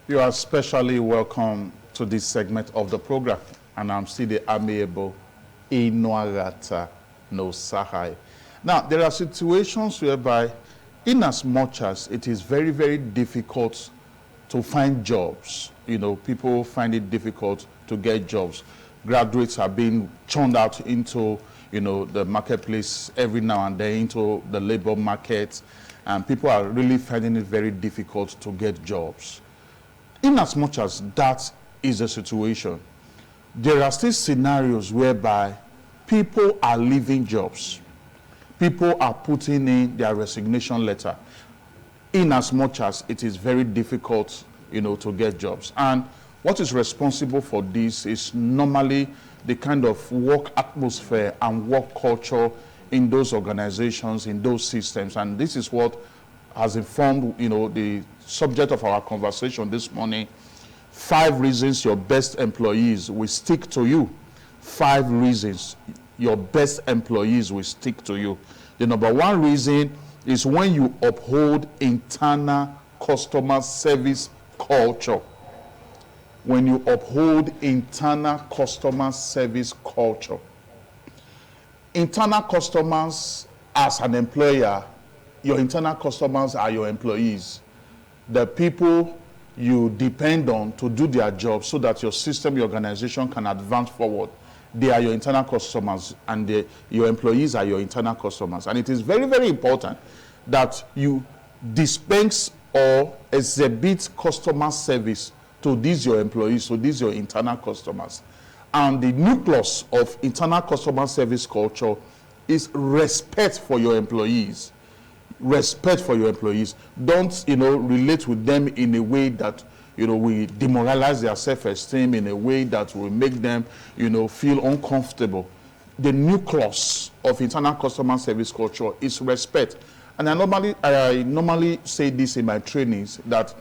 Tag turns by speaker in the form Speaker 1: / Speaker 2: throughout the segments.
Speaker 1: You are especially welcome to this segment of the program, and I'm still the amiable Inuagata no Sahai. Now, there are situations whereby, in as much as it is very, very difficult to find jobs, people find it difficult to get jobs. Graduates are being churned out into, the marketplace every now and then, into the labor market, and people are really finding it very difficult to get jobs. In as much as that is the situation, there are still scenarios whereby people are leaving jobs. People are putting in their resignation letter, in as much as it is very difficult, to get jobs. And what is responsible for this is normally the kind of work atmosphere and work culture in those organizations, in those systems. And this is what has informed, the subject of our conversation this morning. 5 reasons your best employees will stick to you. 5 reasons your best employees will stick to you. The number 1 reason is when you uphold internal customer service culture. When you uphold internal customer service culture. Internal customers, as an employer, your internal customers are your employees. The people you depend on to do their job so that your system, your organization can advance forward. They are your internal customers, and your employees are your internal customers. And it is very, very important that you dispense or exhibit customer service to these your employees, to these your internal customers. And the nucleus of internal customer service culture is respect for your employees. Respect for your employees. Don't, relate with them in a way that, we demoralize their self-esteem, in a way that will make them, feel uncomfortable. The nucleus of internal customer service culture is respect. And I normally say this in my trainings, that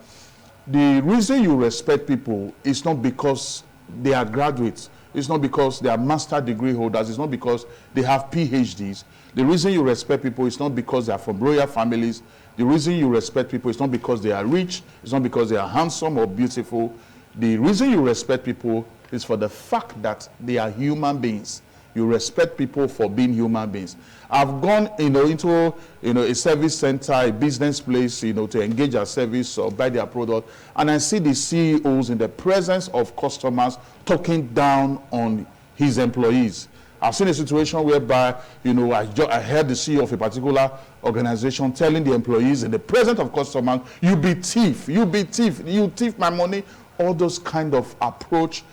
Speaker 1: the reason you respect people is not because they are graduates. It's not because they are master degree holders. It's not because they have PhDs. The reason you respect people is not because they are from royal families. The reason you respect people is not because they are rich. It's not because they are handsome or beautiful. The reason you respect people is for the fact that they are human beings. You respect people for being human beings. I've gone, into, a service center, a business place, to engage a service or buy their product, and I see the CEOs in the presence of customers talking down on his employees. I've seen a situation whereby, I heard the CEO of a particular organization telling the employees in the presence of customers, you be thief, you thief my money. All those kind of approach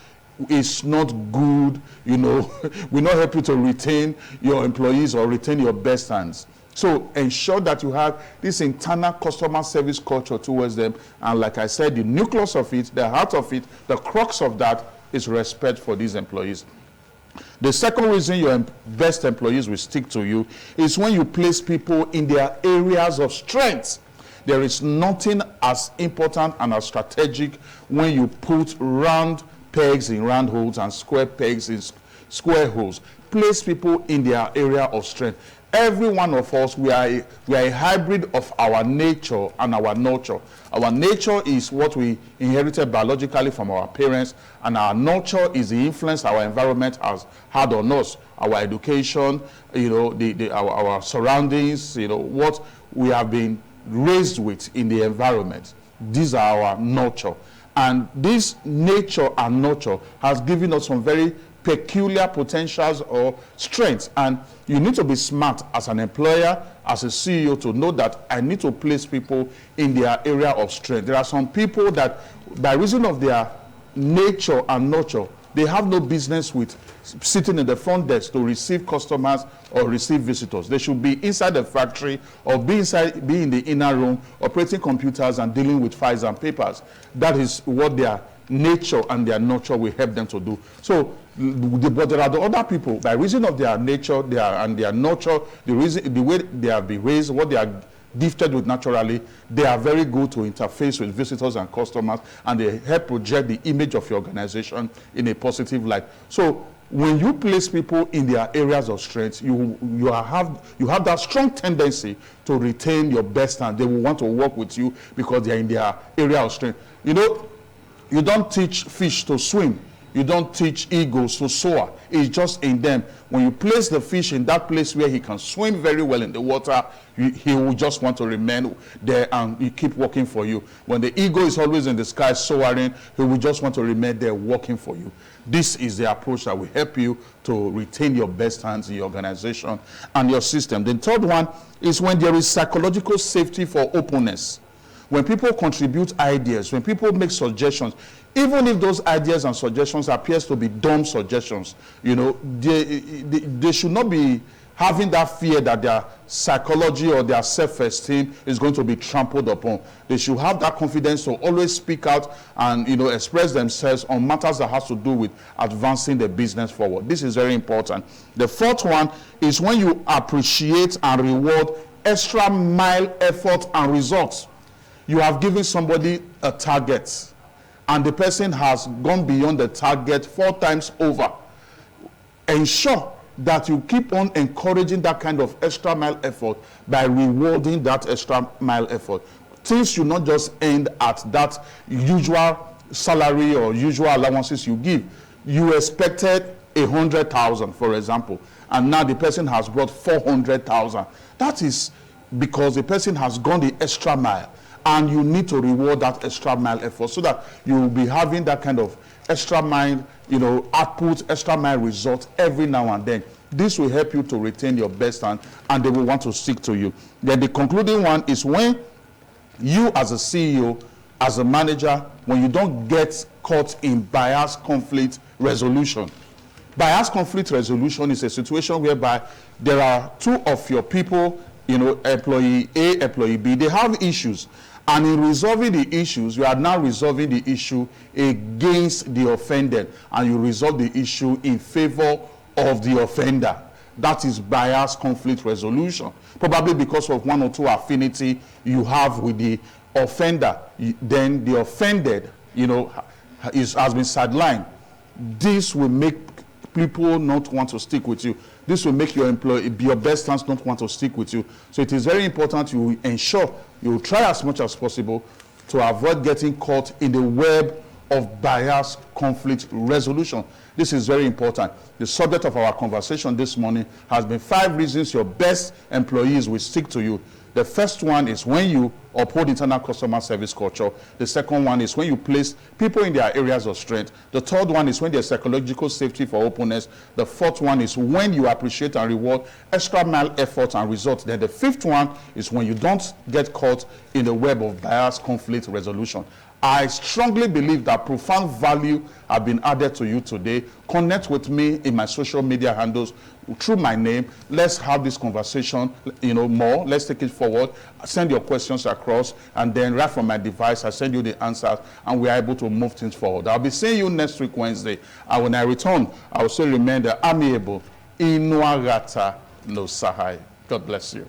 Speaker 1: is not good, will not help you to retain your employees or retain your best hands. So ensure that you have this internal customer service culture towards them. And like I said, the nucleus of it, the heart of it, the crux of that is respect for these employees. The second reason your best employees will stick to you is when you place people in their areas of strength. There is nothing as important and as strategic when you put round pegs in round holes and square pegs in square holes. Place people in their area of strength. Every one of us, we are a hybrid of our nature and our nurture. Our nature is what we inherited biologically from our parents, and our nurture is the influence our environment has had on us. Our education, our surroundings, what we have been raised with in the environment. These are our nurture. And this nature and nurture has given us some very peculiar potentials or strengths. And you need to be smart as an employer, as a CEO, to know that I need to place people in their area of strength. There are some people that, by reason of their nature and nurture, they have no business with sitting in the front desk to receive customers or receive visitors. They should be inside the factory or be in the inner room, operating computers and dealing with files and papers. That is what their nature and their nurture will help them to do. So, but there are the other people, by reason of their nature and their nurture, the way they have been raised, what they are gifted with naturally, they are very good to interface with visitors and customers, and they help project the image of your organization in a positive light. So when you place people in their areas of strength, you have that strong tendency to retain your best, and they will want to work with you because they are in their area of strength. You don't teach fish to swim. You don't teach eagles to soar. It's just in them. When you place the fish in that place where he can swim very well in the water, he will just want to remain there and he keep working for you. When the eagle is always in the sky soaring, he will just want to remain there working for you. This is the approach that will help you to retain your best hands in your organization and your system. The third one is when there is psychological safety for openness. When people contribute ideas, when people make suggestions, even if those ideas and suggestions appears to be dumb suggestions, they should not be having that fear that their psychology or their self-esteem is going to be trampled upon. They should have that confidence to always speak out and express themselves on matters that has to do with advancing the business forward. This is very important. The fourth one is when you appreciate and reward extra mile effort and results. You have given somebody a target and the person has gone beyond the target 4 times over. Ensure that you keep on encouraging that kind of extra mile effort by rewarding that extra mile effort. Things should not just end at that usual salary or usual allowances you give. You expected 100,000, for example, and now the person has brought 400,000. That is because the person has gone the extra mile. And you need to reward that extra mile effort so that you will be having that kind of extra mile, output, extra mile result every now and then. This will help you to retain your best and they will want to stick to you. Then the concluding one is when you as a CEO, as a manager, when you don't get caught in bias conflict resolution. Bias conflict resolution is a situation whereby there are 2 of your people, employee A, employee B, they have issues. And in resolving the issues, you are now resolving the issue against the offended, and you resolve the issue in favor of the offender. That is bias conflict resolution. Probably because of 1 or 2 affinity you have with the offender, then the offended, has been sidelined. This will make people not want to stick with you. This will make your best hands not want to stick with you. So it is very important you ensure you try as much as possible to avoid getting caught in the web of bias conflict resolution. This is very important. The subject of our conversation this morning has been 5 reasons your best employees will stick to you. The first one is when you uphold internal customer service culture. The second one is when you place people in their areas of strength. The third one is when there's psychological safety for openness. The fourth one is when you appreciate and reward extra mile effort and results. Then the fifth one is when you don't get caught in the web of bias conflict resolution. I strongly believe that profound value have been added to you today. Connect with me in my social media handles through my name. Let's have this conversation, more. Let's take it forward. Send your questions across, and then right from my device, I send you the answers, and we are able to move things forward. I'll be seeing you next week, Wednesday. And when I return, I will still remain the amiable Inuagata no Sahai. God bless you.